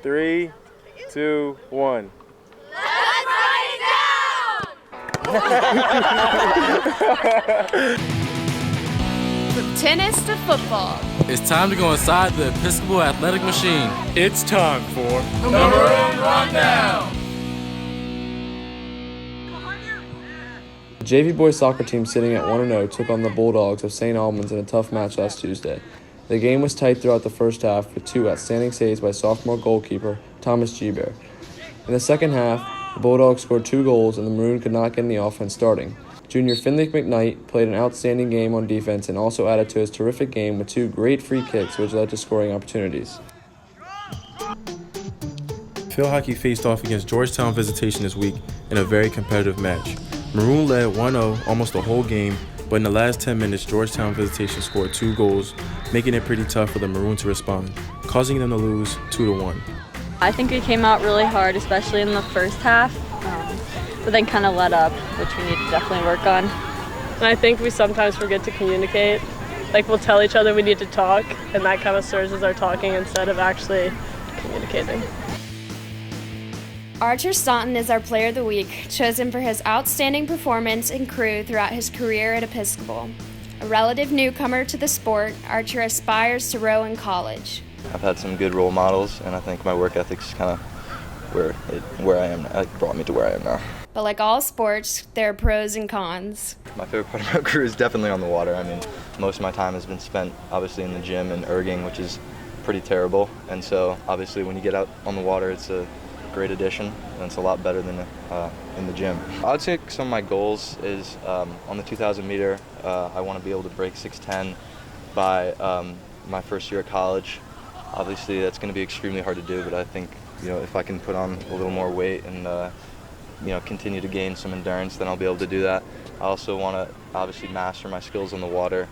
3, 2, 1. Let's write it down! From tennis to football. It's time to go inside the Episcopal Athletic Machine. It's time for the Maroon Rundown. The JV boys soccer team sitting at 1-0 took on the Bulldogs of St. Albans in a tough match last Tuesday. The game was tight throughout the first half with 2 outstanding saves by sophomore goalkeeper Thomas Gebert. In the second half, the Bulldogs scored 2 goals and the Maroon could not get any offense starting. Junior Finley McKnight played an outstanding game on defense and also added to his terrific game with 2 great free kicks which led to scoring opportunities. Field hockey faced off against Georgetown Visitation this week in a very competitive match. Maroon led 1-0 almost the whole game, but in the last 10 minutes, Georgetown Visitation scored 2 goals, making it pretty tough for the Maroon to respond, causing them to lose 2-1. I think we came out really hard, especially in the first half, but then kind of let up, which we need to definitely work on. And I think we sometimes forget to communicate. Like, we'll tell each other we need to talk, and that kind of serves as our talking instead of actually communicating. Archer Staunton is our Player of the Week, chosen for his outstanding performance and crew throughout his career at Episcopal. A relative newcomer to the sport, Archer aspires to row in college. I've had some good role models, and I think my work ethic is kind of where I am. It brought me to where I am now. But like all sports, there are pros and cons. My favorite part of my career is definitely on the water. I mean, most of my time has been spent obviously in the gym and erging, which is pretty terrible. And so obviously when you get out on the water, it's a great addition, and it's a lot better than in the gym. I would say some of my goals is on the 2,000 meter, I want to be able to break 6:10 by my first year at college. Obviously that's going to be extremely hard to do, but I think if I can put on a little more weight and continue to gain some endurance, then I'll be able to do that. I also want to obviously master my skills on the water.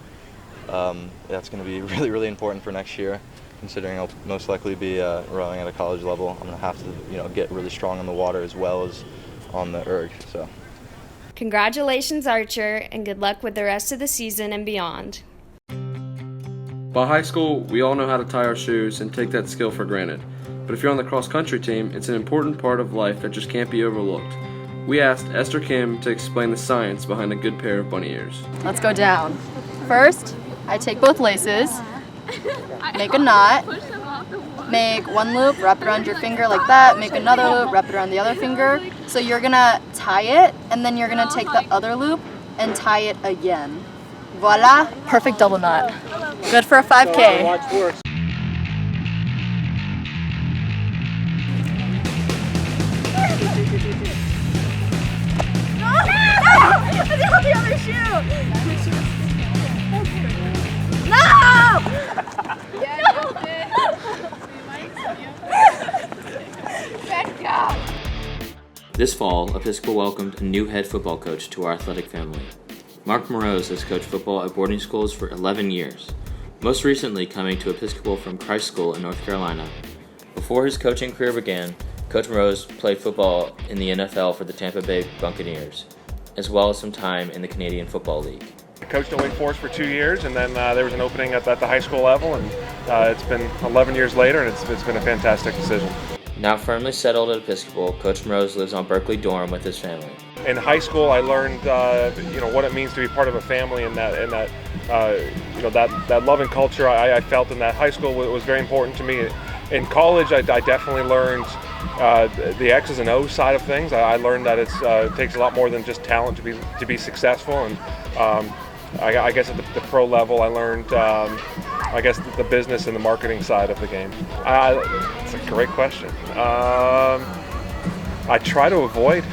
That's going to be really, really important for next year, considering I'll most likely be rowing at a college level. I'm going to have to get really strong on the water as well as on the erg. So, Congratulations, Archer, and good luck with the rest of the season and beyond. By high school, we all know how to tie our shoes and take that skill for granted. But if you're on the cross-country team, it's an important part of life that just can't be overlooked. We asked Esther Kim to explain the science behind a good pair of bunny ears. Let's go down. First, I take both laces, make a knot, make one loop, wrap it around your finger like that, make another loop, wrap it around the other finger. So you're gonna tie it, and then you're gonna take the other loop and tie it again. Voila, perfect double knot. Good for a 5K. The other shoe! No! This fall, Episcopal welcomed a new head football coach to our athletic family. Mark Maroon has coached football at boarding schools for 11 years, most recently coming to Episcopal from Christ School in North Carolina. Before his coaching career began, Coach Maroon played football in the NFL for the Tampa Bay Buccaneers, as well as some time in the Canadian Football League. I coached at Wake Forest for 2 years, and then there was an opening at the high school level, and it's been 11 years later, and it's been a fantastic decision. Now firmly settled at Episcopal, Coach Maroon lives on Berkeley Dorm with his family. In high school, I learned what it means to be part of a family, and that love and culture I felt in that high school was very important to me. In college, I definitely learned the X's and O's side of things. I learned that it takes a lot more than just talent to be successful, and I guess at the pro level, I learned the business and the marketing side of the game. It's a great question. I try to avoid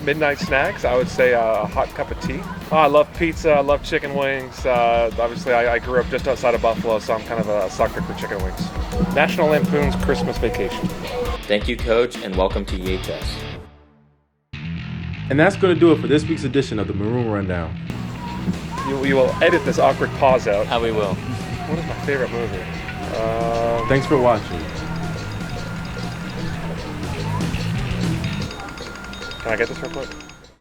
midnight snacks. I would say a hot cup of tea. I love pizza, I love chicken wings. Obviously, I grew up just outside of Buffalo, so I'm kind of a sucker for chicken wings. National Lampoon's Christmas Vacation. Thank you, Coach, and welcome to EHS. And that's going to do it for this week's edition of the Maroon Rundown. You will edit this awkward pause out. We will. What is my favorite movie? Thanks for watching. Can I get this real quick?